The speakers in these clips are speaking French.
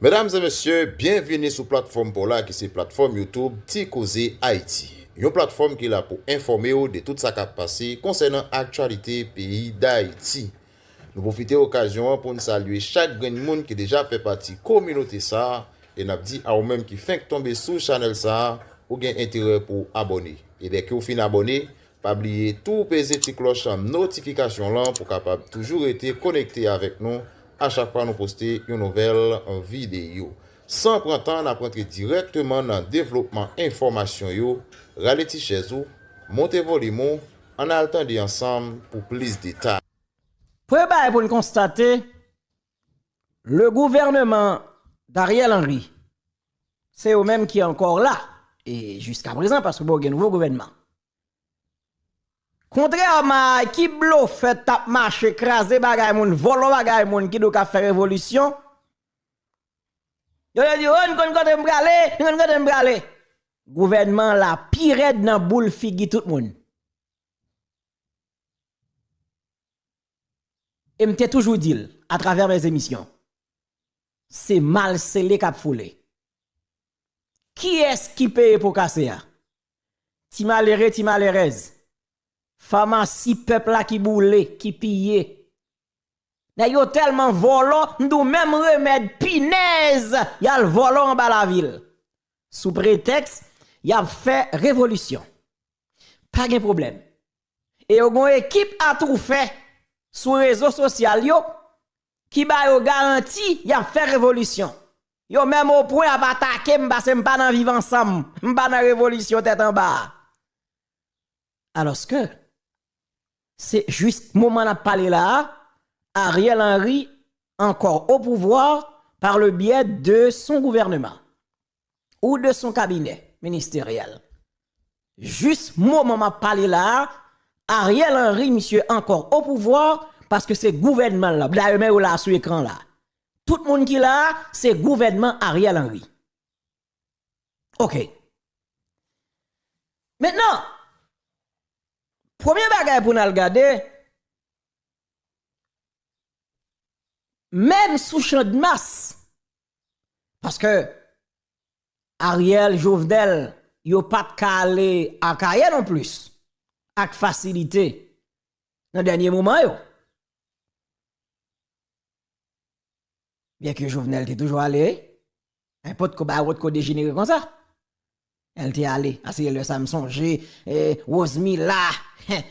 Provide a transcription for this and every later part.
Mesdames et messieurs, bienvenue sur la plateforme pour là qui c'est plateforme YouTube Tikosé Haïti. Une plateforme qui est là pour informer de tout ça qui a passé concernant l'actualité pays d'Haïti. Nous profitons de l'occasion pour nous saluer chaque grand monde qui déjà fait partie de la communauté ça et nous dit à vous-même qui fait tomber sur le channel ça ou gain intérêt pour abonner. Et dès que vous finissez abonner, pas oublier tout peser petite cloche en notification là pour capable toujours être connecté avec nous à chaque fois nous poster une nouvelle vidéo. Sans prendre temps, on apprendre directement dans le développement information yo, ralenti chez vous, montez volume, on a attendé ensemble pour plus de détails. Pour nous constater, le gouvernement d'Ariel Henry, c'est eux-mêmes qui est encore là, et jusqu'à présent, parce que vous avez un nouveau gouvernement. Contrairement à qui blo fait tap marche, écraser bagay moun, volo bagay moun qui doit faire révolution, yo dit, on konn m'brale. Gouvernement la pire dans boule figi tout le monde. Et m'te toujours dit à travers mes émissions, c'est mal scellé cap foulé. Qui est-ce qui paye pour casser ça? Ti malheureux, ti malheureuse. Pharmacie peuple là qui boule, qui pille. N'a yo tellement volant, nous même remède pinaise, y a le volant en bas la ville. Sous prétexte, y a fait révolution. Pas de problème. Et yo gon équipe a tout fait sur réseaux sociaux yo qui ba yo garanti y a fait révolution. Yo même au point à attaquer m'pa nan vivre ensemble, m'pa nan révolution tête en bas. Alors que c'est juste moment n'a parler là, Ariel Henry encore au pouvoir par le biais de son gouvernement ou de son cabinet ministériel. Juste moment m'a parler là, Ariel Henry monsieur encore au pouvoir parce que c'est gouvernement là, d'ailleurs là sur écran là. Tout le monde qui là, c'est gouvernement Ariel Henry. OK. Maintenant, premier bagage pour nous regarder, même sous champ de masse, parce que Ariel Jovenel, yo pas de calé à Kaye non plus, avec facilité, dans le dernier moment yo. Bien que Jovenel était toujours allé, un pote ko dégénéré comme ça. Elle était allée, c'est le Samsung G, Rosmi là,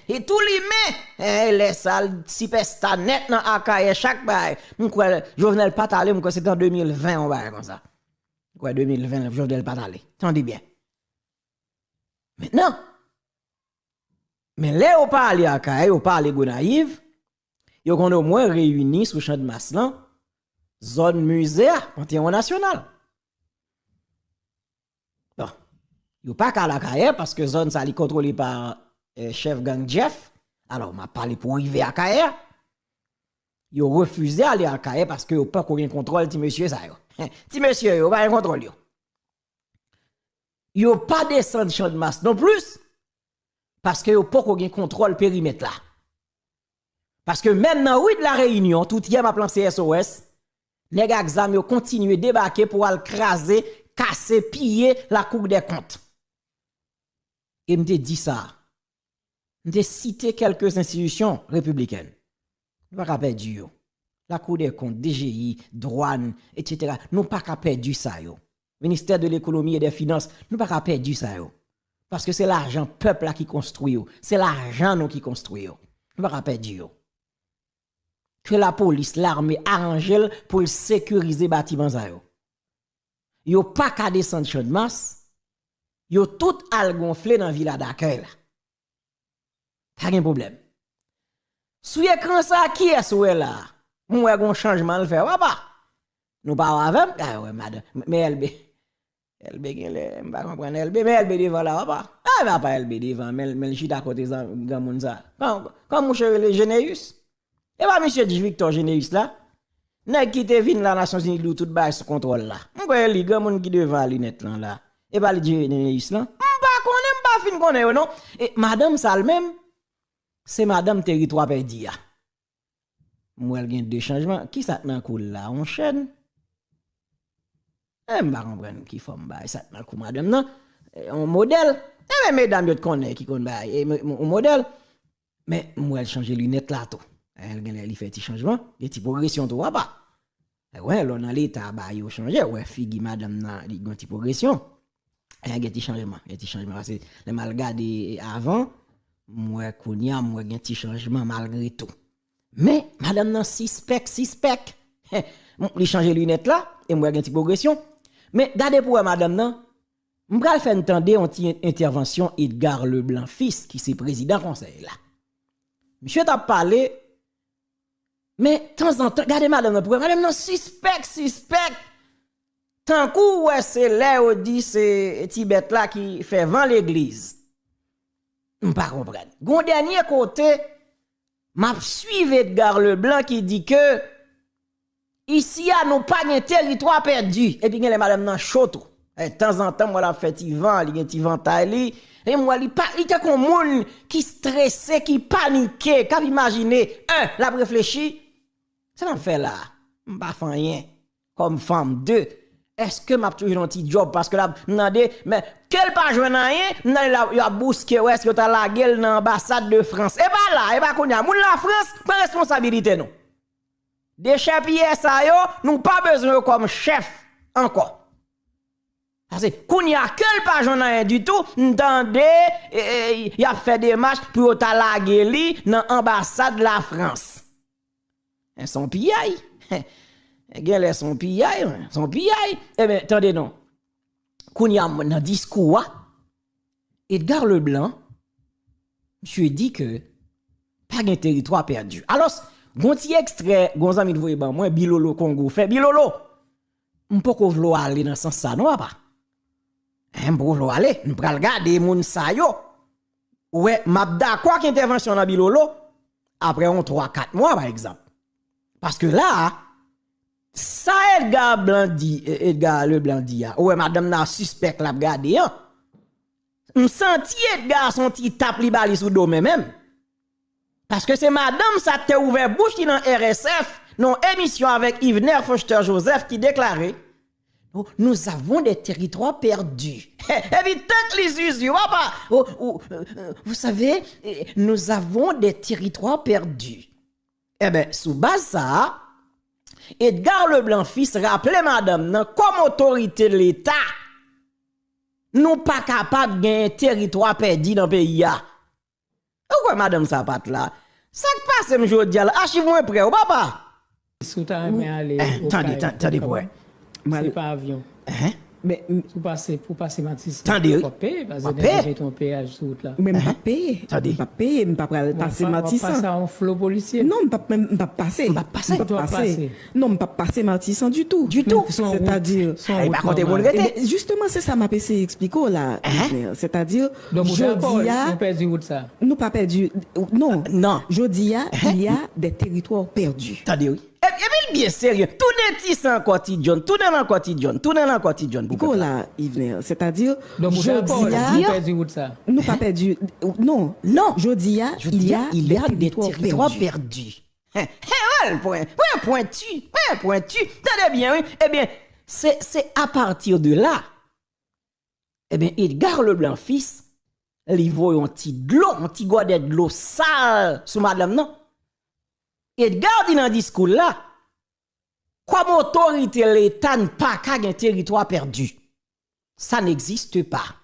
et tout les mains, les salles, si pesta net dans Akaye, chaque bail. M'kwa Jovenel pas allé, m'kwa c'était en 2020, on va comme ça. Quoi, 2020, Jovenel pas allé. Tendez bien. Maintenant, mais là, on parle à Akaye, on parle Gonaïve, yo qu'on au moins réunis sous champ de masse là, zone musée, Panthéon national. Bon. Yo pas qu'à la Kaye parce que zone ça li contrôlée par chef gang Jeff. Alors m'a parlé pour arriver à Kaye. Yo refusé aller à Kaye parce que yo pas qu'on contrôle ti monsieur ça yo. Ti monsieur yo pas contrôle yo. Yo pas descendre champ de masse non plus parce que yo pas qu'on contrôle périmètre là. Parce que maintenant oui de la réunion tout y a ma plan CSOS, nèg exam yo continuer débarquer pour aller craser, casser, piller la Cour des comptes. Et me dit ça. Me cité quelques institutions républicaines. Nous pas perdre yo. La Cour des comptes, DGI, douane, etc. Nous pas perdre ça yo. Ministère de l'économie et des finances, nous pas perdre ça yo. Parce que c'est l'argent peuple là qui construit yo. C'est l'argent nous qui construit yo. Nous pas perdre yo. Que la police, l'armée arrange pour sécuriser bâtiment ça yo. Yo pas qu'à descendre champ de masse. Yo tout al gonflé dans villa d'accueil là. Pas de problème. Sous écran ça qui est sous là? Moi gon changement le faire papa. Nous pas avec ah ouais madame mais LB gen pas comprendre LB mais LB devant là papa. Ah va pas LB devant mais chita à côté grand monde ça. Comme mon cher le Généus. Et pas monsieur Victor Généus là. Nèg qui te vinn la Nations Unies tout bail sous contrôle là. M'pa li grand monde qui devant lunette là. Et pas le Généus là. M'pa fin connaît non. Et madame ça même c'est madame territoire perdu ya. Moi elle gen deux changements. Qui ça nan cool là? On chaîne. M'pa comprendre qui forme ba ça dans coup madame non. Un modèle. Mais mesdames, yo connaît qui connaît ba un modèle. Mais moi elle changer lunettes là tout. Elle fait petit changement, des petits progression tout va pas. Ouais, là dans l'état ba yo changer, ouais figi madame nan li gon petit progression. Il y a des changements, parce que les mal regardé avant, moi kounya moi gen petit changement malgré tout. Mais madame nan suspect. Li changer lunettes là et moi gen petit progression. Mais gardez pour madame nan, m'pral faire entendre une intervention Edgar Leblanc fils qui c'est président conseil là. Monsieur t'a parlé mais de temps en temps, regardez madame nan pour madame nan suspect. Tant coup ouais c'est là où dit c'est Tibet là qui fait vent l'église. M'pas comprendre. Gon dernier côté m'a suivi Edgar Leblanc qui dit que ici a nous pas un territoire perdu et puis les madame nan choto. De temps en temps moi la fait vent, li gen ti ventail et moi li pas li te kon moun qui stressé, qui paniqué, cap imaginer la réfléchi ça m'a fait là. M'pas fait rien comme femme deux. Est-ce que m'a toujours un petit job parce que là m'dandé mais quel pas joindre rien m'dandé là y a bousqué ou est-ce que t'as la gueule dans l'ambassade de France et pas là et pas konya moun la France pas responsabilité non des chefs ça yo nous pas besoin comme chef encore parce que konya quel pas joindre rien du tout m'dandé y a fait des marches pour t'as la gueule dans l'ambassade de la France son piaille Gèle son piaille. Eh bien, attendez non. Kounya dans discours, Edgar Leblanc, monsieur dit que pas de territoire perdu. Alors, gonti extrait, gonzami de voye ban moi Bilolo Congo fait Bilolo. M'poko vlo aller dans sens ça non pas. M'poko vlo aller, m'pral regarder moun sa yo. Ouais, m'a d'accord qu'intervention dans Bilolo après on 3-4 mois par exemple. Parce que là ça Edgar Leblanc dit ouais madame n'a suspect la regarder hein. M'senti Edgar son petit tape li bali sous dos même. Parce que c'est madame ça te ouvert bouche qui dans RSF, non émission avec Yves Foster Joseph qui déclarait nous avons des territoires perdus. Et puis tant que les usures vous savez nous avons des territoires perdus. Eh ben sous base ça Edgar Leblanc fils rappelait madame nan comme autorité de l'État nous pas capable de gagner territoire perdu dans le pays là. Pourquoi madame ça pat là? Ça qui passe m'jodi là, archive moi prêt ou papa? Sous ta aller. Attendez pour. C'est pas avion. Mais pour passer Matisse. Attendez. Parce que ton péage sur route là. Mais pas payer. Pas payer, pas passer Matisse. Pas ça en flot policier. Non, pas passer. Pas passer. Non, pas passer Matisse du tout. Du tout. C'est-à-dire justement c'est ça m'a passé expliquer là. C'est-à-dire nous pas perdu. Non. Jodi il y a des territoires perdus. Attendez oui. Et bien sérieux, tout les petits sans quotidien, tout dans le quotidien. Là, Yves, c'est-à-dire, nous pas perdu. Non. Jodi il y a des territoires perdus. Pointu. Tenez bien, oui. Eh bien, c'est à partir de là. Eh bien, Edgar Leblanc fils, il voit un petit godet de l'eau sale sous madame, non? Edgar dit dans le discours là, comme autorité l'État n'a pas qu'à un territoire perdu. Ça n'existe pas.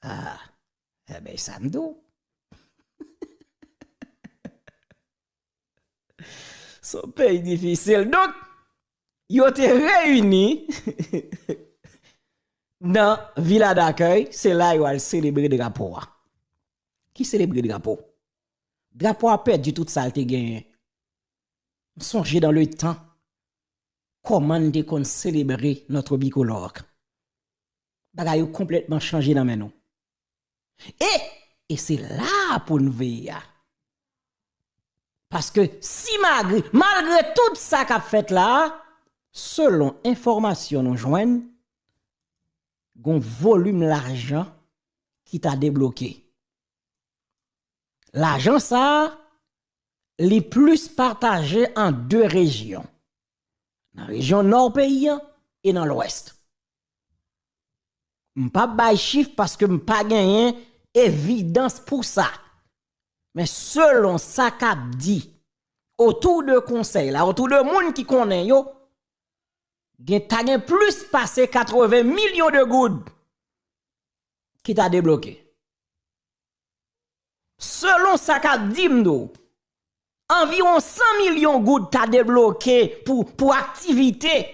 Ah, eh bien, ça me dit. Son pays difficile. Donc, ils ont été réunis dans la villa d'accueil. C'est là où ils ont célébré le drapeau. Qui célèbre le drapeau? Drapeau a perdu toute ça, te gagné. Songez dans le temps. Comment qu'on célébrer notre bicolore? Bagay a complètement changé dans mes noms. Et c'est là pour nous veiller. Parce que si malgré tout ça qu'a fait là, selon information nous joignent, gon volume l'argent qui t'a débloqué. L'argent ça, les plus partagés en deux régions. Dans la région nord pays et dans l'ouest. Je ne pas de chiffre parce que je pas gagné évidence pour ça. Mais selon ça qu'a dit, autour de conseil, là, autour de monde qui connaît yo, gen plus passé 80 millions de gouttes qui t'a débloqué. Selon ça qu'a dit m'do, environ 100 millions de gouttes t'a débloqué pour activité.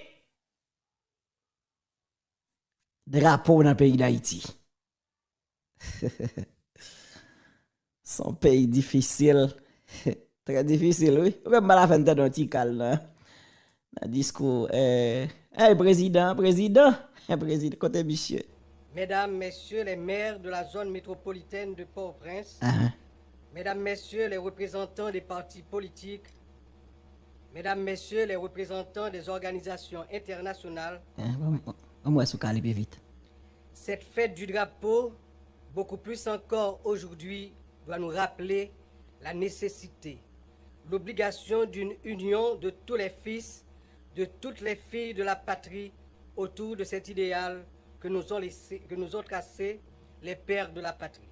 Drapeau dans le pays d'Haïti. Son pays difficile. Très difficile, oui. Même la fin de notre calme. Un discours. Président, côté monsieur. Mesdames, Messieurs les maires de la zone métropolitaine de Port-au-Prince, Mesdames, Messieurs les représentants des partis politiques, Mesdames, Messieurs les représentants des organisations internationales, vite. Cette fête du drapeau, beaucoup plus encore aujourd'hui, doit nous rappeler la nécessité, l'obligation d'une union de tous les fils, de toutes les filles de la patrie autour de cet idéal que nous ont tracé les pères de la patrie.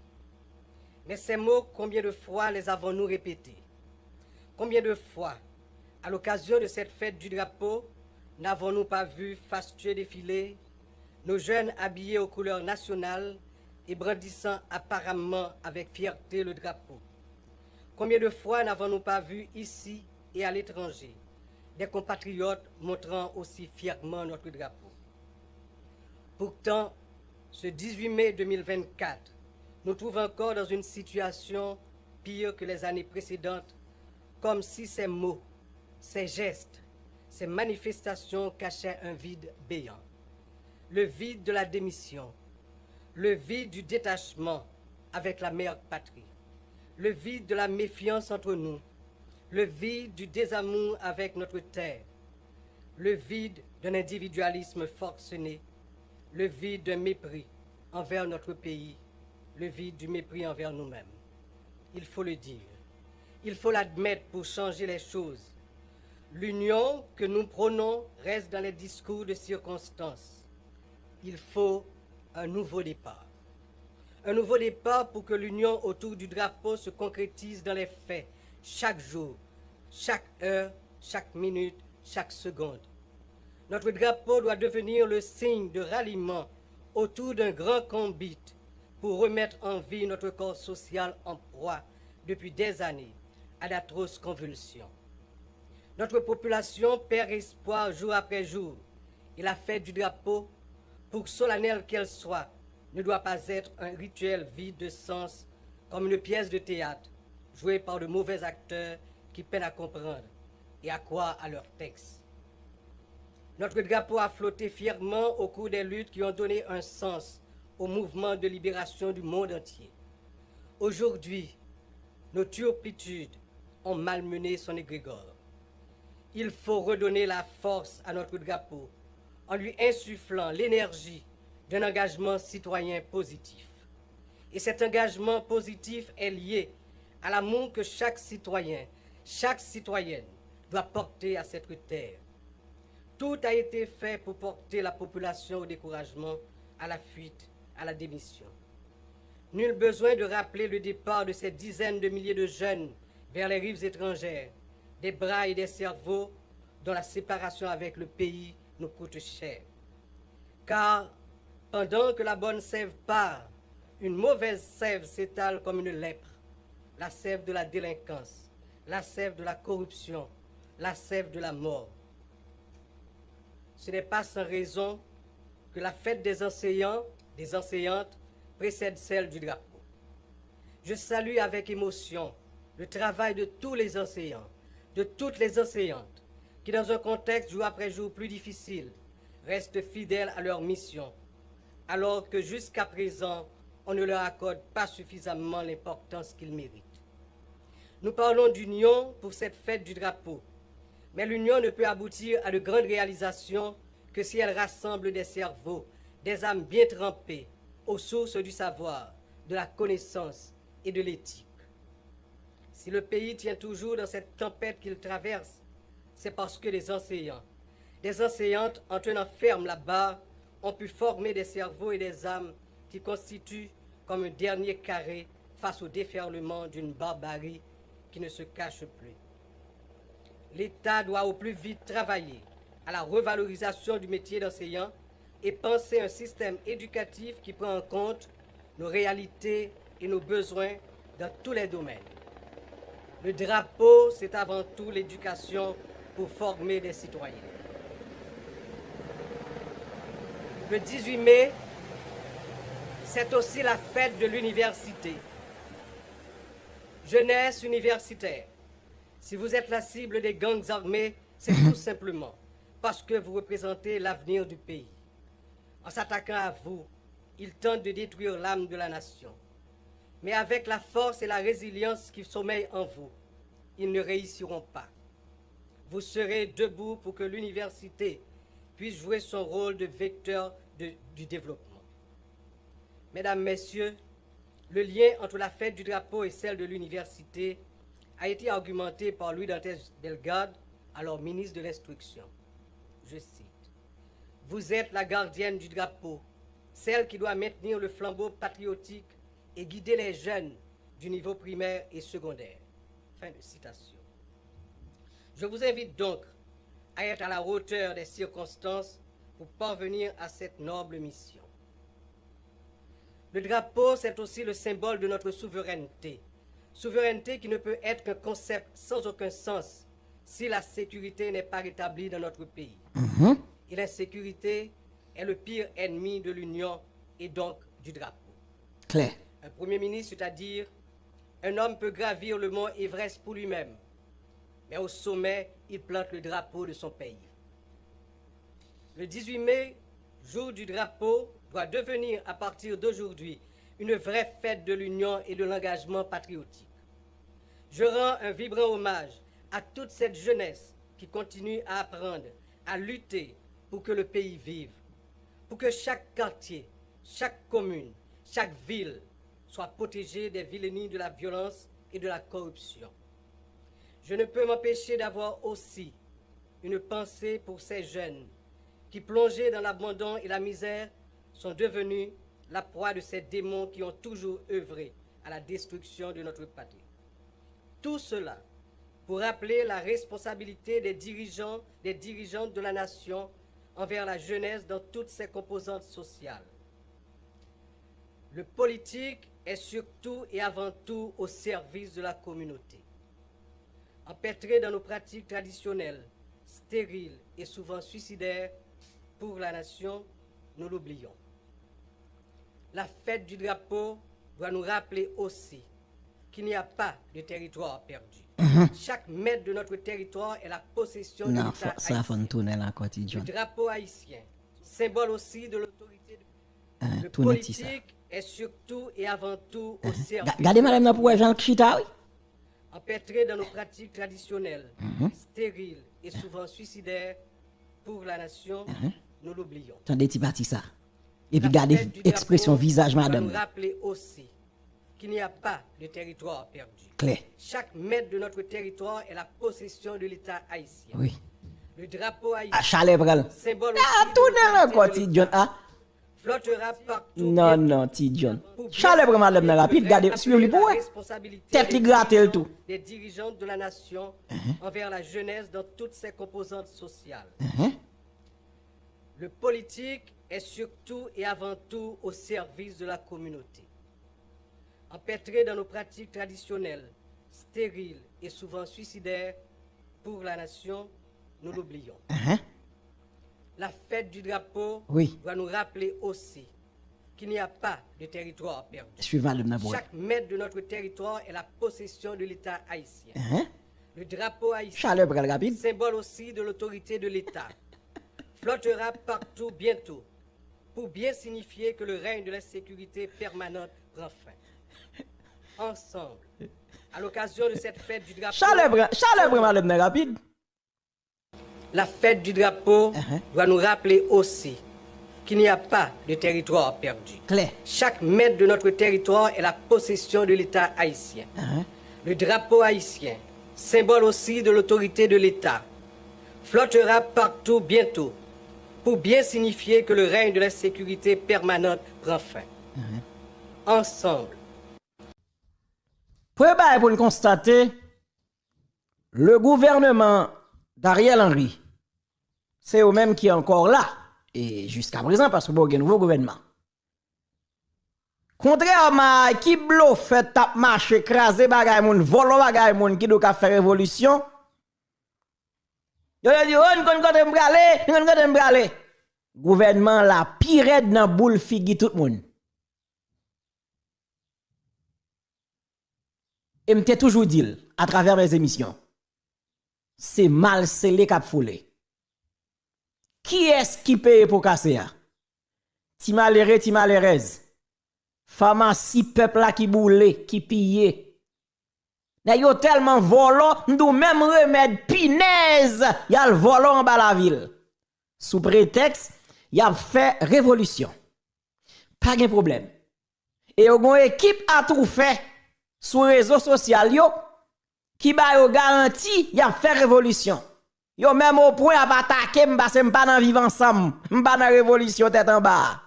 Mais ces mots, combien de fois les avons-nous répétés? Combien de fois, à l'occasion de cette fête du drapeau, n'avons-nous pas vu fastueux défiler nos jeunes habillés aux couleurs nationales et brandissant apparemment avec fierté le drapeau? Combien de fois n'avons-nous pas vu ici et à l'étranger des compatriotes montrant aussi fièrement notre drapeau? Pourtant, ce 18 mai 2024, nous trouvons encore dans une situation pire que les années précédentes, comme si ces mots, ces gestes, ces manifestations cachaient un vide béant. Le vide de la démission, le vide du détachement avec la mère patrie, le vide de la méfiance entre nous, le vide du désamour avec notre terre, le vide d'un individualisme forcené, le vide d'un mépris envers notre pays, le vide du mépris envers nous-mêmes. Il faut le dire, il faut l'admettre pour changer les choses. L'union que nous prônons reste dans les discours de circonstance. Il faut un nouveau départ. Un nouveau départ pour que l'union autour du drapeau se concrétise dans les faits, chaque jour, chaque heure, chaque minute, chaque seconde. Notre drapeau doit devenir le signe de ralliement autour d'un grand combat pour remettre en vie notre corps social en proie depuis des années à d'atroces convulsions. Notre population perd espoir jour après jour et la fête du drapeau, pour solennelle qu'elle soit, ne doit pas être un rituel vide de sens comme une pièce de théâtre jouée par de mauvais acteurs qui peinent à comprendre et à croire à leur texte. Notre drapeau a flotté fièrement au cours des luttes qui ont donné un sens au mouvement de libération du monde entier. Aujourd'hui, nos turpitudes ont malmené son égrégore. Il faut redonner la force à notre drapeau en lui insufflant l'énergie d'un engagement citoyen positif. Et cet engagement positif est lié à l'amour que chaque citoyen, chaque citoyenne doit porter à cette terre. Tout a été fait pour porter la population au découragement, à la fuite, à la démission. Nul besoin de rappeler le départ de ces dizaines de milliers de jeunes vers les rives étrangères, des bras et des cerveaux dont la séparation avec le pays nous coûte cher. Car pendant que la bonne sève part, une mauvaise sève s'étale comme une lèpre, la sève de la délinquance, la sève de la corruption, la sève de la mort. Ce n'est pas sans raison que la fête des enseignants, des enseignantes, précède celle du drapeau. Je salue avec émotion le travail de tous les enseignants, de toutes les enseignantes, qui dans un contexte jour après jour plus difficile, restent fidèles à leur mission, alors que jusqu'à présent, on ne leur accorde pas suffisamment l'importance qu'ils méritent. Nous parlons d'union pour cette fête du drapeau, mais l'union ne peut aboutir à de grandes réalisations que si elle rassemble des cerveaux, des âmes bien trempées, aux sources du savoir, de la connaissance et de l'éthique. Si le pays tient toujours dans cette tempête qu'il traverse, c'est parce que des enseignants, des enseignantes en tenant ferme la barre, ont pu former des cerveaux et des âmes qui constituent comme un dernier carré face au déferlement d'une barbarie qui ne se cache plus. L'État doit au plus vite travailler à la revalorisation du métier d'enseignant et penser un système éducatif qui prend en compte nos réalités et nos besoins dans tous les domaines. Le drapeau, c'est avant tout l'éducation pour former des citoyens. Le 18 mai, c'est aussi la fête de l'université. Jeunesse universitaire, si vous êtes la cible des gangs armés, c'est tout simplement parce que vous représentez l'avenir du pays. En s'attaquant à vous, ils tentent de détruire l'âme de la nation. Mais avec la force et la résilience qui sommeillent en vous, ils ne réussiront pas. Vous serez debout pour que l'université puisse jouer son rôle de vecteur du développement. Mesdames, Messieurs, le lien entre la fête du drapeau et celle de l'université a été argumenté par Louis Dantes Delgado, alors ministre de l'Instruction. Je cite, « Vous êtes la gardienne du drapeau, celle qui doit maintenir le flambeau patriotique et guider les jeunes du niveau primaire et secondaire. » Fin de citation. Je vous invite donc à être à la hauteur des circonstances pour parvenir à cette noble mission. Le drapeau, c'est aussi le symbole de notre souveraineté. Souveraineté qui ne peut être qu'un concept sans aucun sens si la sécurité n'est pas rétablie dans notre pays. Et l'insécurité est le pire ennemi de l'Union et donc du drapeau. Claire. Un Premier ministre, c'est-à-dire un homme peut gravir le mont Everest pour lui-même, mais au sommet, il plante le drapeau de son pays. Le 18 mai, jour du drapeau, doit devenir à partir d'aujourd'hui une vraie fête de l'union et de l'engagement patriotique. Je rends un vibrant hommage à toute cette jeunesse qui continue à apprendre, à lutter pour que le pays vive, pour que chaque quartier, chaque commune, chaque ville soit protégée des vilainies de la violence et de la corruption. Je ne peux m'empêcher d'avoir aussi une pensée pour ces jeunes qui, plongés dans l'abandon et la misère, sont devenus la proie de ces démons qui ont toujours œuvré à la destruction de notre patrie. Tout cela pour rappeler la responsabilité des dirigeants, des dirigeantes de la nation envers la jeunesse dans toutes ses composantes sociales. Le politique est surtout et avant tout au service de la communauté. Empêtré dans nos pratiques traditionnelles, stériles et souvent suicidaires pour la nation, nous l'oublions. La fête du drapeau doit nous rappeler aussi qu'il n'y a pas de territoire perdu. Chaque mètre de notre territoire est la possession de l'État haïtien. Le drapeau haïtien, symbole aussi de l'autorité. Le politique est surtout et avant tout au service. Regardez madame là pour Jean Chita, oui. Empêtré dans nos pratiques traditionnelles, stériles et souvent suicidaires pour la nation, nous l'oublions. Attendez, tu bâtis ça. Et puis regardez l'expression visage madame. Nous rappeler aussi qu'il n'y a pas de territoire perdu. Claire. Chaque mètre de notre territoire est la possession de l'État haïtien. Oui. Le drapeau haïtien, symbole flottera partout. Non, ti John. Chalèbre madame là rapide, regardez, suivez-le pour tête li gratte le tout. Des dirigeants de la nation envers la jeunesse dans toutes ses composantes sociales. Le politique est surtout et avant tout au service de la communauté. Empêtré dans nos pratiques traditionnelles, stériles et souvent suicidaires pour la nation, nous l'oublions. La fête du drapeau doit nous rappeler aussi qu'il n'y a pas de territoire perdu. Chaque mètre de notre territoire est la possession de l'État haïtien. Le drapeau haïtien, symbole aussi de l'autorité de l'État, flottera partout bientôt pour bien signifier que le règne de l'insécurité permanente prend fin. Ensemble, à l'occasion de cette fête du drapeau, la fête du drapeau doit nous rappeler aussi qu'il n'y a pas de territoire perdu. Claire. Chaque mètre de notre territoire est la possession de l'État haïtien. le drapeau haïtien, symbole aussi de l'autorité de l'État, flottera partout bientôt pour bien signifier que le règne de la sécurité permanente prend fin. Ensemble. Pour nous constater, le gouvernement d'Ariel Henry, c'est eux-mêmes qui est encore là, et jusqu'à présent, parce que vous avez un nouveau gouvernement. Contrairement à qui bloque fait tap marche, écraser bagay moun, volo bagay moun qui doit faire révolution. Yo dit on kote m'brale. Gouvernement la pire dans boule figi tout moun. Et m'te toujours dit à travers mes émissions. C'est mal scellé cap foulé. Qui est-ce qui paye pour casser ya? Ti malheureux, ti malheureuse. Pharmacie peuple là qui boule, qui pille. N'a yo tellement volant, nous même remède pinaise, y a le volant en bas la ville. Sous prétexte, y a fait révolution. Pas de problème. Et yo gon équipe a tout fait sur réseaux sociaux yo qui ba yo garanti y a fait révolution. Yo même au point à attaquer m'pa se m'pa nan vivre ensemble, m'pa nan révolution tête en bas.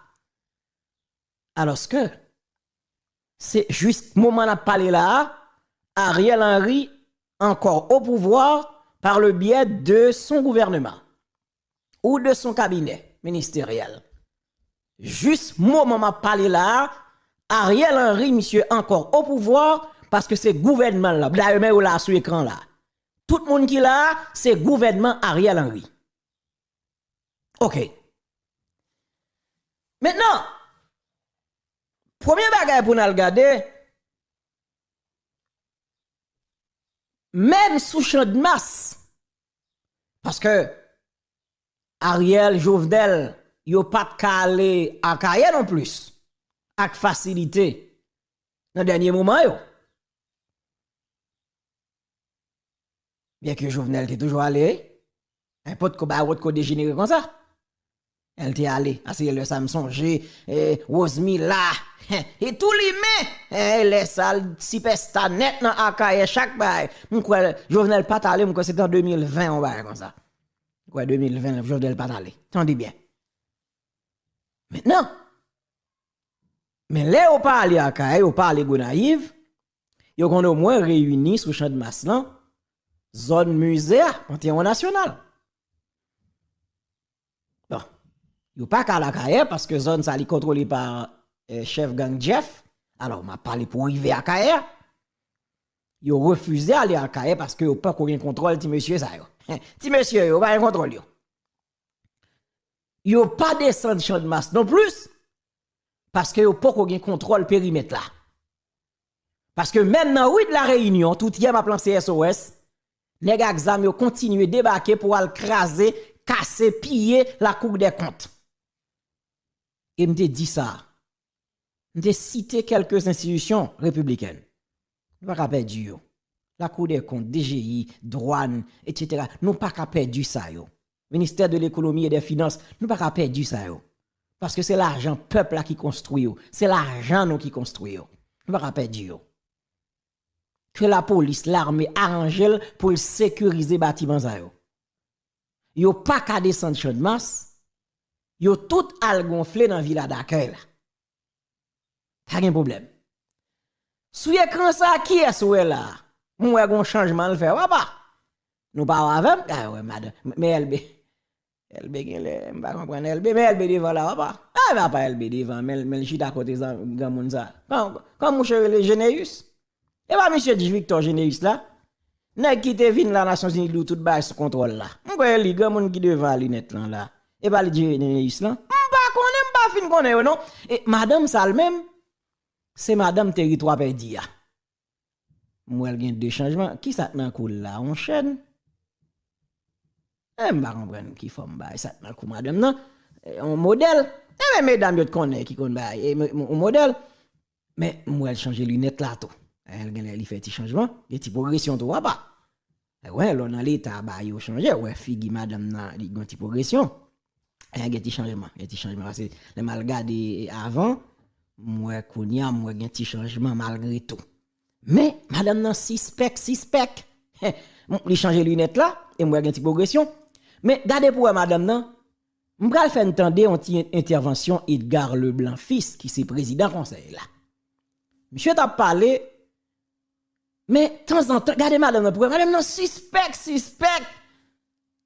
Alors que c'est juste moment n'a parler là, Ariel Henry encore au pouvoir par le biais de son gouvernement ou de son cabinet ministériel. Juste moment m'a parlé là, Ariel Henry monsieur encore au pouvoir parce que c'est gouvernement là, d'ailleurs là sur écran là. Tout le monde qui là, c'est gouvernement Ariel Henry. OK. Maintenant, premier bagage pour nous regarder, même sous champ de masse, parce que Ariel Jovenel, yo pas de calé à Kaye non plus, avec facilité, dans le dernier moment yo. Bien que Jovenel était toujours allé, un pote ko dégénéré comme ça. Elle était allée, c'est le Samson G, Rosmi là, et tout les mains, les salles, si pesta net dans Akaye, chaque bail. M'kwa Jovenel pas allé, m'kwa c'était en 2020, on va comme ça. Quoi, 2020, Jovenel pas allé. Tendez bien. Maintenant, mais là, on parle à Akaye, on parle Gonaïve, yo qu'on au moins réunis sous champ de masse là, zone musée, Panthéon national. Bon. Yo pas qu'à la Kaye parce que zone ça li contrôlée par chef gang Jeff. Alors m'a parlé pour arriver à Kaye. Yo refusé aller à Kaye parce que yo pas qu'on contrôle ti monsieur ça yo. Ti monsieur yo pas contrôle yo. Yo pas descendre champ de masse non plus parce que yo pas qu'on contrôle périmètre là. Parce que maintenant oui de la Réunion tout y a ma plan CSOS, nèg exam yo continue débarquer pour aller craser, casser, piller la Cour des comptes. Et m'te dit ça. M'te cité quelques institutions républicaines. Nous pas perdre yo. La Cour des comptes, DGI, douane, etc. Nous pas perdre ça yo. Ministère de l'économie et des finances, nous pas perdre ça yo. Parce que c'est l'argent peuple là qui construit yo. C'est l'argent nous qui construit yo. Nous pas perdre yo. Que la police, l'armée arrange pour sécuriser bâtiment ça yo. Yo pas qu'à descendre champ de masse. Yo tout al gonflé dans villa d'accueil là. Pas de problème. Sous écran ça qui est sous là? Moi gon changement le faire papa. Nous pas avec ah ouais madame mais LB gen m'pa comprendre LB mais LB devant là papa. Ah va pas LB devant mais chita à côté ça gamoun ça. Comme mon cher le Généus. Et pas monsieur Victor Généus là. Nèg qui te vinn la Nations Unies tout bail sous contrôle là. M'koy li gamoun qui devant lunette là. Et pas le Généus là. M'pa fin connaît non. Et madame ça même c'est madame territoire perdu ya. Moi elle gen deux changements. Qui ça nan cool là on chaîne. M'pa comprendre qui forme bail ça nan cool madame non. On modèle. Et mesdames yo connaît qui connaît bail on modèle. Mais moi elle changer lunette là tout. Elle gen li fait petit changement, et petit progression tout va pas. Ouais, là dans l'état ba yo changer, ouais figi madame nan li gon petit progression. Il y a un petit changement, parce que les mal gardé avant, moi kounya moi gen petit changement malgré tout. Mais madame nan suspect. Il change lunettes là et moi une petite progression. Mais gardez pour madame nan, m'pral faire entendre une intervention Edgar Leblanc fils qui c'est président conseil là. Monsieur t'a parlé mais de temps en temps regardez madame nan pour madame nan suspect.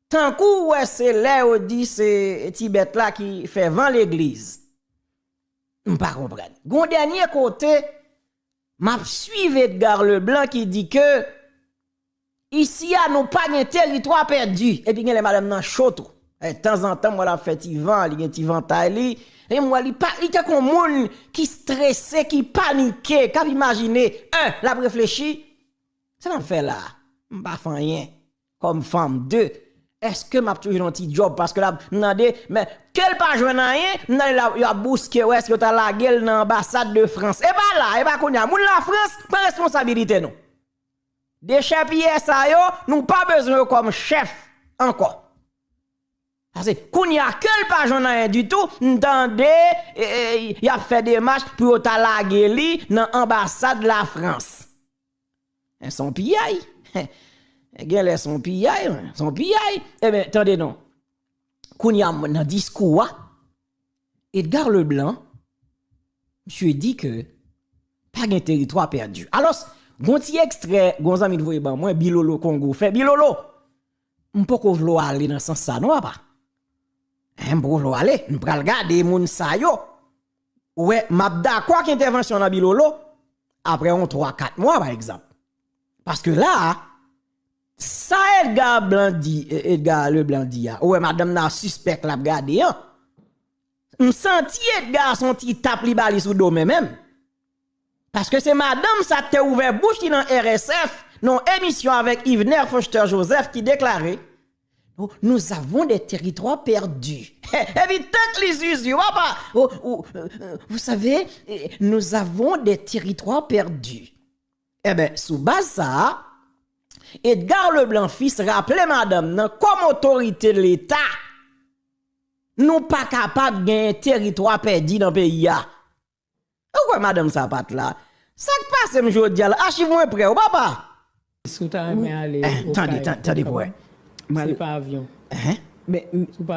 Tant coup ouais c'est là où dit c'est Tibet là qui fait vent l'église. M'pas comprendre. Gon dernier côté m'a suivi Edgar Leblanc qui dit que ici a nous pas un territoire perdu et puis les madame nan choto. De temps en temps moi la fait Ivan, il y a petit ventaille et moi il y a comme monde qui stressé, qui paniqué, qui imaginer la réfléchir. Ça m'a fait là. M'pas fait rien comme femme deux. Est-ce que m'a toujours un petit job parce que là demandé mais quel pas joindre rien il a bousqué ou est-ce que tu as la gueule dans l'ambassade de France et pas là et pas konya moun la France pas responsabilité non des chefs ça yo nous pas besoin comme chef encore parce que konya quel pas joindre rien du tout entendez il a fait des marches pour ta la gueule dans l'ambassade de la France ils sont piaille Gèle son piaille. Eh bien, attendez non. Kounya dans discours, Edgar Leblanc, monsieur dit que pas de territoire perdu. Alors, gonti extrait, gonzami de voye ban moi Bilolo Congo fait Bilolo. M'po ko vlo aller dans sens ça non pas. M'po vlo aller, m'pral regarder moun sa yo. Ouais, m'a d'accord qu'intervention dans Bilolo après on 3-4 mois par exemple. Parce que là ça Edgar Leblanc dit ouais madame n'a suspect la regarder hein. On senti Edgar son petit tape li bali sous dos même parce que c'est madame ça te ouvert bouche dans RSF non émission avec Yves Foster Joseph qui déclarait nous avons des territoires perdus. Et puis tant que les usures papa vous savez nous avons des territoires perdus. Eh ben sous base ça Edgar Leblanc fils rappelait madame comme autorité de l'État nous pas capable de gagner territoire perdu dans le pays. Pourquoi madame ça pas là? Ça qui passe me jodi là, archive-moi prêt ou papa? Sous ta mais aller. Attendez pour. C'est pas avion. Mais pour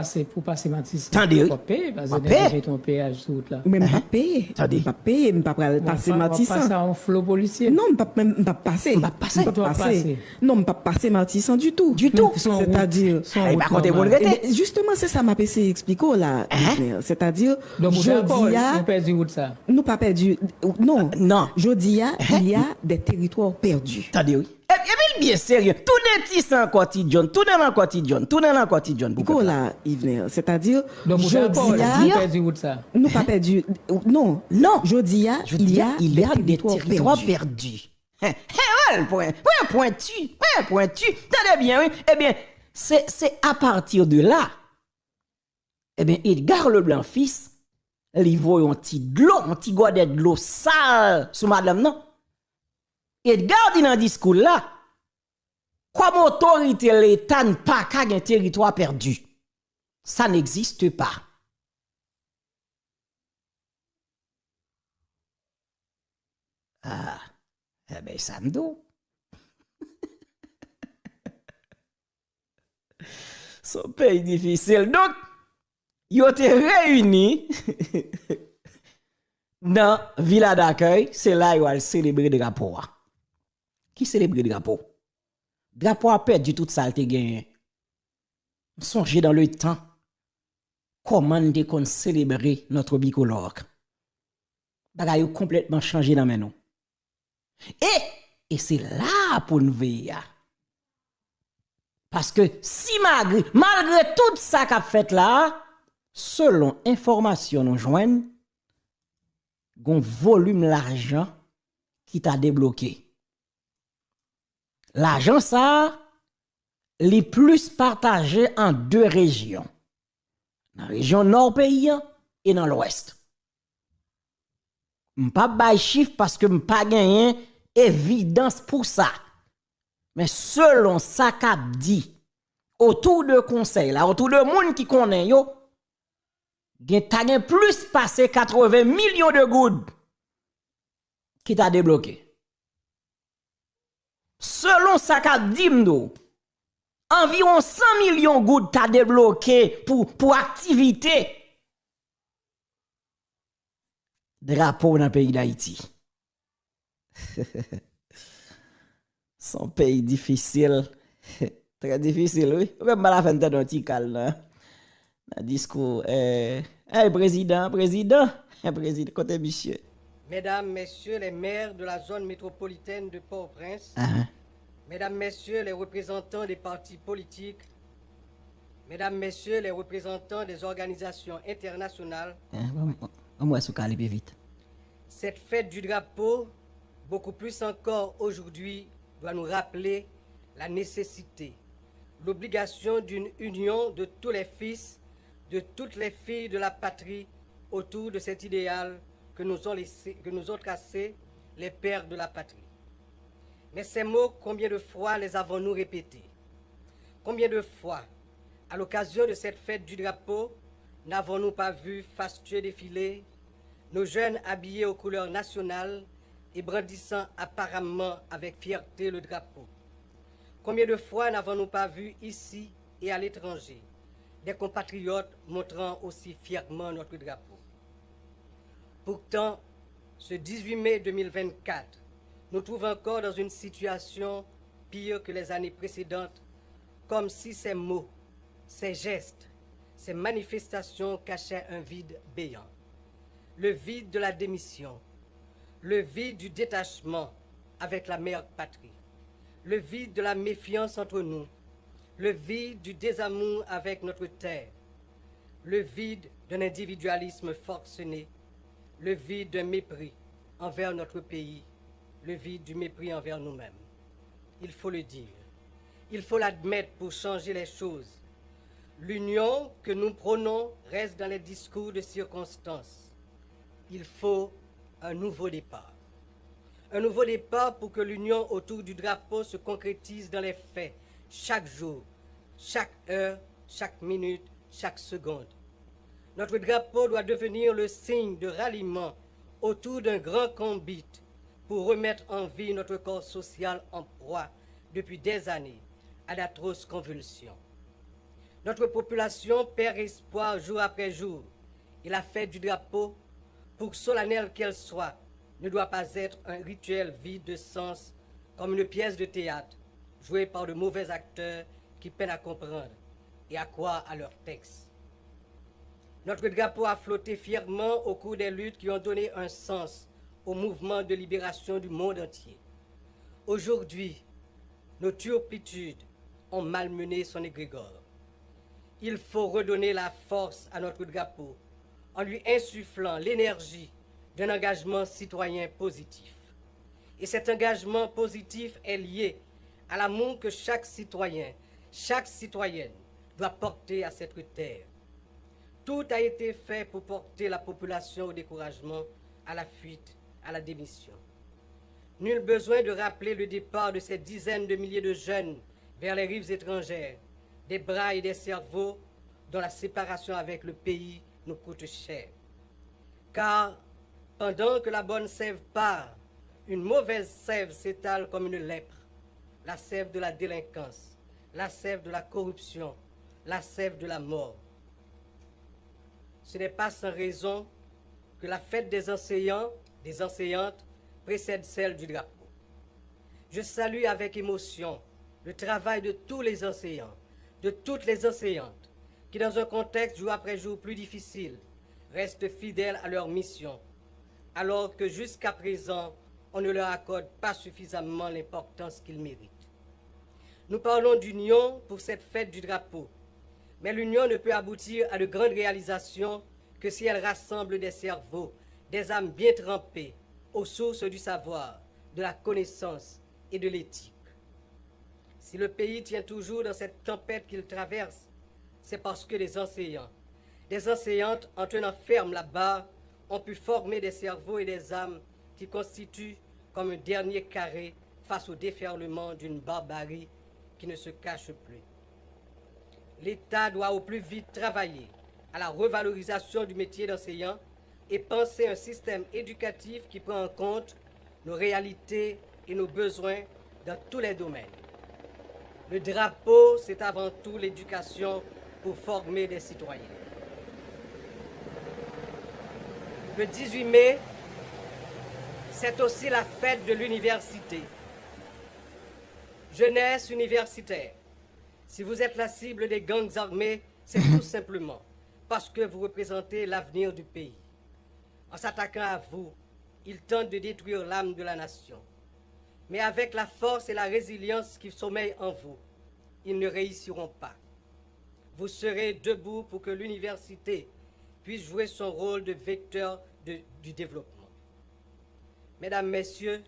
passer Matisse. Attendez. Pas payer parce que j'ai ton péage sur route là. Mais pas payer. Pas payer, pas passer Matisse. Pas ça en flot policier. Non, pas passer. Non, pas passer Matisse du tout. C'est-à-dire justement c'est ça m'a passé expliquer là. C'est-à-dire nous pas perdu. Non. Jodi il y a des territoires perdus. Attendez oui. Et puis bien sérieux, tout des petits sans quotidien, tout dans le quotidien. Pourquoi là, Yves, c'est-à-dire nous pas perdu. Non. Jodi il y a des territoires perdus. Pointu. Tenez bien, oui. Eh bien, c'est à partir de là. Eh bien, Edgar Leblanc fils, il voit un petit godet de l'eau sale sous madame non. Edgar dit dans le discours là, comme autorité l'État n'a pas qu'à un territoire perdu. Ça n'existe pas. Ah, eh bien, ça me dit. Son pays difficile. Donc, ils ont été réunis dans la villa d'accueil. C'est là qu'ils ont célébré le drapeau. Qui célèbre le drapeau? Drapeau a perdu toute ça, te gagné. Songez dans le temps comment on célébrer notre bicolore. Bagay a complètement changé dans nous. Et c'est là pour nous veiller. Parce que si malgré tout ça qu'a fait là, selon information nous joignent, gon volume l'argent qui t'a débloqué. L'argent ça les plus partagé en deux régions. Dans la région nord pays et dans l'ouest. M'pas bay chiffre parce que m'pas gagné évidence pour ça. Mais selon ça qu'a dit autour de conseil là, autour de monde qui connaît yo, gen plus passé 80 millions de gouttes qui t'a débloqué. selon ça qu'a dit m'do, environ 100 millions de gouttes t'a débloqué pour activité. Drapeau dans le pays d'Haïti. Son pays difficile. Très difficile, oui. On va pas la fin de un petit calme. Un discours. Président, côté monsieur. Mesdames, Messieurs les maires de la zone métropolitaine de Port-au-Prince, Mesdames, Messieurs les représentants des partis politiques, Mesdames, Messieurs les représentants des organisations internationales, vite. Cette fête du drapeau, beaucoup plus encore aujourd'hui, doit nous rappeler la nécessité, l'obligation d'une union de tous les fils, de toutes les filles de la patrie autour de cet idéal que nous ont tracé les pères de la patrie. Mais ces mots, combien de fois les avons-nous répétés? Combien de fois, à l'occasion de cette fête du drapeau, n'avons-nous pas vu fastueux défiler nos jeunes habillés aux couleurs nationales et brandissant apparemment avec fierté le drapeau? Combien de fois n'avons-nous pas vu ici et à l'étranger des compatriotes montrant aussi fièrement notre drapeau? Pourtant, ce 18 mai 2024, nous trouvons encore dans une situation pire que les années précédentes, comme si ces mots, ces gestes, ces manifestations cachaient un vide béant. Le vide de la démission, le vide du détachement avec la mère patrie, le vide de la méfiance entre nous, le vide du désamour avec notre terre, le vide d'un individualisme forcené, le vide d'un mépris envers notre pays, le vide du mépris envers nous-mêmes. Il faut le dire, il faut l'admettre pour changer les choses. L'union que nous prônons reste dans les discours de circonstance. Il faut un nouveau départ. Un nouveau départ pour que l'union autour du drapeau se concrétise dans les faits, chaque jour, chaque heure, chaque minute, chaque seconde. Notre drapeau doit devenir le signe de ralliement autour d'un grand combat pour remettre en vie notre corps social en proie depuis des années à d'atroces convulsions. Notre population perd espoir jour après jour et la fête du drapeau, pour solennelle qu'elle soit, ne doit pas être un rituel vide de sens comme une pièce de théâtre jouée par de mauvais acteurs qui peinent à comprendre et à croire à leur texte. Notre drapeau a flotté fièrement au cours des luttes qui ont donné un sens au mouvement de libération du monde entier. Aujourd'hui, nos turpitudes ont malmené son égrégore. Il faut redonner la force à notre drapeau en lui insufflant l'énergie d'un engagement citoyen positif. Et cet engagement positif est lié à l'amour que chaque citoyen, chaque citoyenne doit porter à cette terre. Tout a été fait pour porter la population au découragement, à la fuite, à la démission. Nul besoin de rappeler le départ de ces dizaines de milliers de jeunes vers les rives étrangères, des bras et des cerveaux dont la séparation avec le pays nous coûte cher. Car pendant que la bonne sève part, une mauvaise sève s'étale comme une lèpre, la sève de la délinquance, la sève de la corruption, la sève de la mort. Ce n'est pas sans raison que la fête des enseignants, des enseignantes, précède celle du drapeau. Je salue avec émotion le travail de tous les enseignants, de toutes les enseignantes, qui dans un contexte jour après jour plus difficile, restent fidèles à leur mission, alors que jusqu'à présent, on ne leur accorde pas suffisamment l'importance qu'ils méritent. Nous parlons d'union pour cette fête du drapeau, mais l'union ne peut aboutir à de grandes réalisations que si elle rassemble des cerveaux, des âmes bien trempées, aux sources du savoir, de la connaissance et de l'éthique. Si le pays tient toujours dans cette tempête qu'il traverse, c'est parce que des enseignants, des enseignantes, en tenant ferme la barre, ont pu former des cerveaux et des âmes qui constituent comme un dernier carré face au déferlement d'une barbarie qui ne se cache plus. L'État doit au plus vite travailler à la revalorisation du métier d'enseignant et penser un système éducatif qui prend en compte nos réalités et nos besoins dans tous les domaines. Le drapeau, c'est avant tout l'éducation pour former des citoyens. Le 18 mai, c'est aussi la fête de l'université. Jeunesse universitaire, si vous êtes la cible des gangs armés, c'est tout simplement parce que vous représentez l'avenir du pays. En s'attaquant à vous, ils tentent de détruire l'âme de la nation. Mais avec la force et la résilience qui sommeillent en vous, ils ne réussiront pas. Vous serez debout pour que l'université puisse jouer son rôle de vecteur du développement. Mesdames, Messieurs,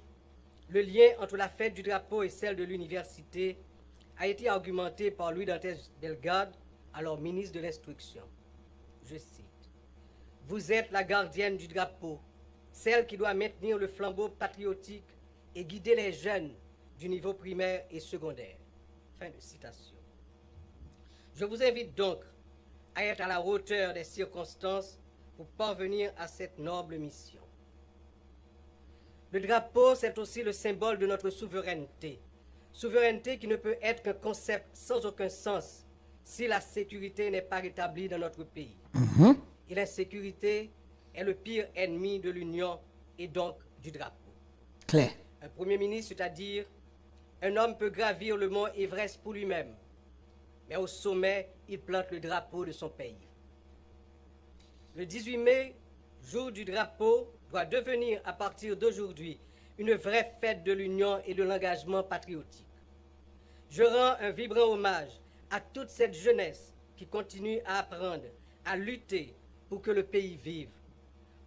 le lien entre la fête du drapeau et celle de l'université a été argumenté par Louis Dantes Delgado, alors ministre de l'Instruction. Je cite, « Vous êtes la gardienne du drapeau, celle qui doit maintenir le flambeau patriotique et guider les jeunes du niveau primaire et secondaire. » Fin de citation. Je vous invite donc à être à la hauteur des circonstances pour parvenir à cette noble mission. Le drapeau, c'est aussi le symbole de notre souveraineté. Souveraineté qui ne peut être qu'un concept sans aucun sens si la sécurité n'est pas rétablie dans notre pays. Et l'insécurité est le pire ennemi de l'Union et donc du drapeau. Claire. Un Premier ministre, c'est-à-dire un homme peut gravir le mont Everest pour lui-même, mais au sommet, il plante le drapeau de son pays. Le 18 mai, jour du drapeau, doit devenir à partir d'aujourd'hui une vraie fête de l'union et de l'engagement patriotique. Je rends un vibrant hommage à toute cette jeunesse qui continue à apprendre, à lutter pour que le pays vive,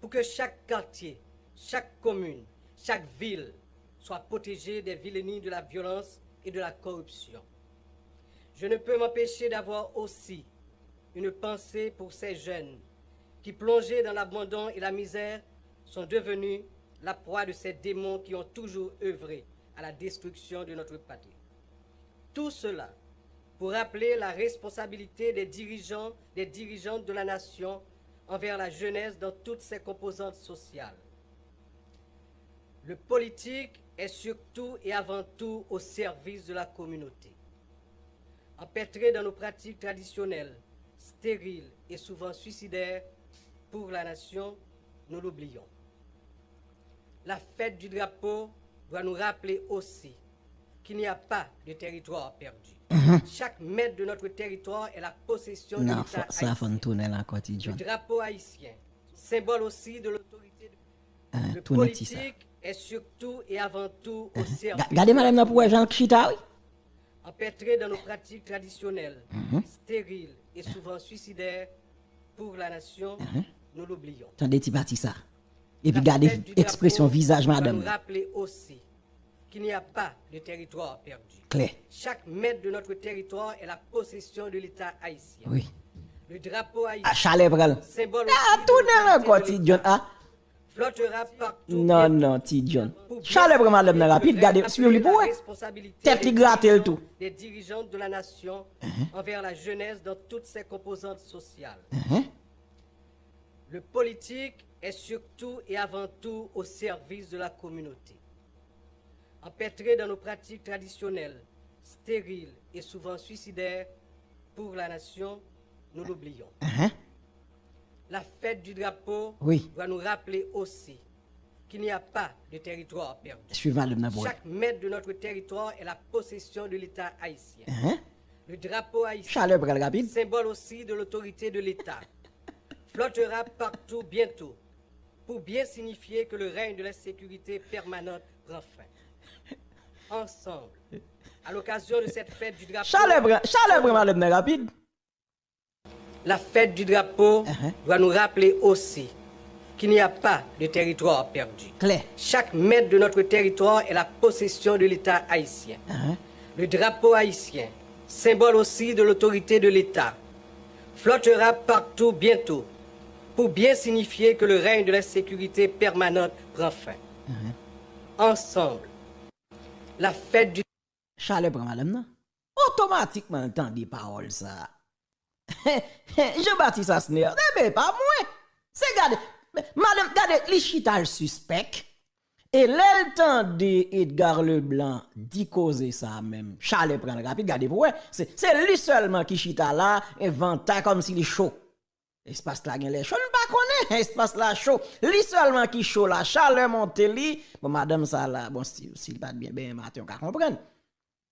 pour que chaque quartier, chaque commune, chaque ville soit protégée des vilainies de la violence et de la corruption. Je ne peux m'empêcher d'avoir aussi une pensée pour ces jeunes qui, plongés dans l'abandon et la misère, sont devenus la proie de ces démons qui ont toujours œuvré à la destruction de notre patrie. Tout cela pour rappeler la responsabilité des dirigeants, des dirigeantes de la nation envers la jeunesse dans toutes ses composantes sociales. Le politique est surtout et avant tout au service de la communauté. Empêtré dans nos pratiques traditionnelles, stériles et souvent suicidaires pour la nation, nous l'oublions. La fête du drapeau doit nous rappeler aussi qu'il n'y a pas de territoire perdu. Chaque mètre de notre territoire est la possession de l'État haïtien. Le drapeau haïtien, symbole aussi de l'autorité. Le politique est surtout et avant tout au service. Regardez madame là pour Jean Chita, oui. Empêtré dans nos pratiques traditionnelles, stériles et souvent suicidaires pour la nation, nous l'oublions. Attendez, petit parti ça. Et puis regardez l'expression visage madame. Nous rappeler aussi qu'il n'y a pas de territoire perdu. Claire. Chaque mètre de notre territoire est la possession de l'État haïtien. Oui. Le drapeau haïtien. Ah, chalet bral. Symbole tournez encore, petit John. Ah. Flottera partout. Non, petit John. Chalet bral madame rapide, regardez, suivez-le pour tête li gratte le tout. Des dirigeants de la nation envers la jeunesse dans toutes ses composantes sociales. Le politique est surtout et avant tout au service de la communauté. Empêtré dans nos pratiques traditionnelles, stériles et souvent suicidaires pour la nation, nous l'oublions. La fête du drapeau doit nous rappeler aussi qu'il n'y a pas de territoire perdu. Chaque mètre de notre territoire est la possession de l'État haïtien. Le drapeau haïtien, symbole aussi de l'autorité de l'État, flottera partout bientôt pour bien signifier que le règne de la sécurité permanente prend fin. Ensemble, à l'occasion de cette fête du drapeau, rapide. La fête du drapeau doit nous rappeler aussi qu'il n'y a pas de territoire perdu. Claire. Chaque mètre de notre territoire est la possession de l'État haïtien. Le drapeau haïtien, symbole aussi de l'autorité de l'État, flottera partout bientôt pour bien signifier que le règne de la sécurité permanente prend fin. Ensemble, la fête du... Chalet bras madame non? Automatiquement entend des paroles ça. Je bâtis ça snare. Mais pas moi. C'est garde. Madame, regardez, les chital suspect. Et le de Edgar Leblanc dit causer ça même. Charles prend rapide, regardez pour c'est lui seulement qui chita là, inventa comme s'il est chaud. Espace là, les chaud, pas connaît, espace là chaud. Lui seulement qui chaud là, Charles monte li. Bon, madame ça là, bon, s'il pas bien, matin, on peut comprendre.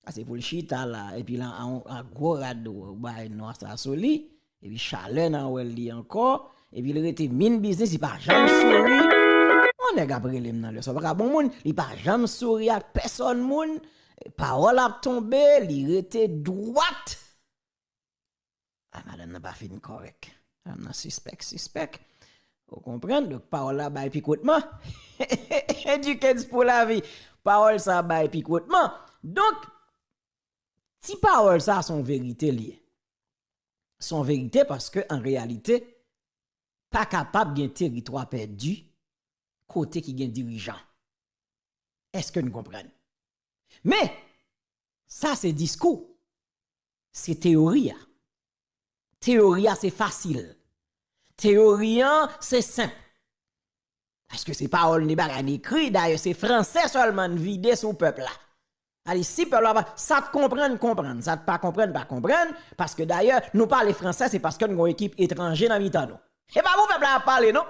C'est pour le chita là, et puis là, en gros radeau, bah, noir ça soli, et puis Charles nan wel li encore, et puis il était mine business, il pas jamais souri. On est après les dans le soir bon moun, il pas jamais souri à personne moun, parole a tombé, il était droite. Ah madame n'a pas fait correct. On suspect. Vous comprenez donc parole là bail picotement. Éduquer pour la vie. Parole ça bail picotement. Donc si parole ça son vérité liée. Son vérité parce que en réalité pas capable d'un territoire perdu côté qui gagne dirigeant. Est-ce que nous comprenons? Mais ça c'est discours. C'est théorie. Théorie c'est facile. Théorie c'est simple. Parce que c'est parole ni bagarre écrit d'ailleurs c'est français seulement vider son peuple là. Allez si peuple là ça te comprendre, ça te pas comprendre parce que d'ailleurs nous parler français c'est parce que nous avons une équipe étrangère dans mi-temps nous. Et pas vous peuple là parler non.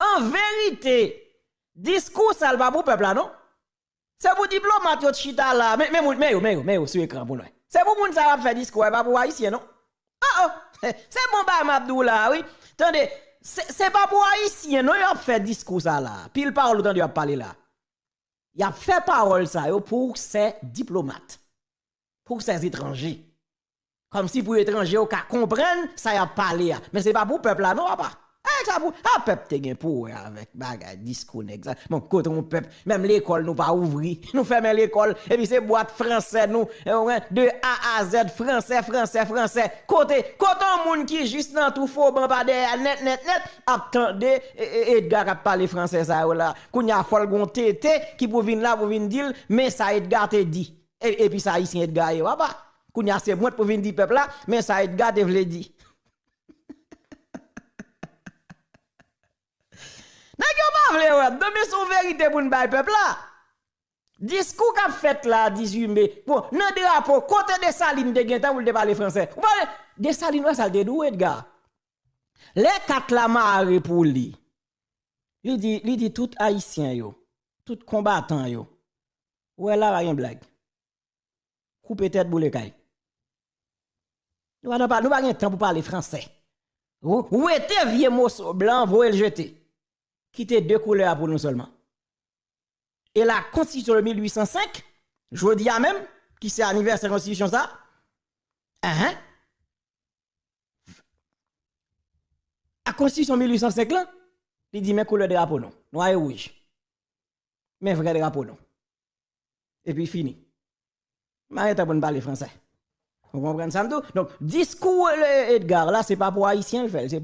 En vérité, discours ça va pour peuple là non? C'est pour diplomate yo chita là mais sur écran pour nous. C'est pour moun ça va faire discours pas pour haïtien non? C'est bon bah Mabdou là oui. Attendez, c'est pas pour haïtien non, il a fait discours ça là. Pile parole autant il a parlé là. Il a fait parole ça pour ces diplomates. Pour ces étrangers. Comme si pour étrangers au cas comprendre ça y a parlé mais c'est pas pour peuple là non pas. Ça pour peuple te gen pour avec bagay discours exact. Bon côté mon peuple même l'école nous pas ouvri. Nous fermer l'école et puis c'est boîte français nous de A à Z français. Côté monde qui juste dans tout faux ban pas net attendez Edgar a parler français ça là. Kounya fol gon tété qui pour venir là pour venir dire mais ça Edgar te dit. Et puis ça ici Edgar papa. Kounya c'est moi pour venir dire peuple là mais ça Edgar te vle dit. Donner son vérité pour nous peuple là. Discours qu'a fait là 18 mai. Bon, nan drapeau côté de Saline de Genta vous le parler français. Vous parlez de Saline ça de d'où Edgar. Les quatre la marre pour lui. Il dit tout haïtien yo, tout combattant yo. Ouais là rien blague. Couper tête boule kay. Nous pas temps pour parler français. Où était vieux morceau blanc vous le jeter. Qui était deux couleurs pour nous seulement. Et la Constitution de 1805, je dis à même, qui c'est anniversaire de la Constitution ça, la Constitution 1805 là, il dit mes couleurs de drapeau non, noir et rouge. Mais vrai drapeau non. Et puis fini. M'arrête pour parler français. Vous comprenez ça tout? Donc discours Edgar là, c'est pas pour haïtien le fait,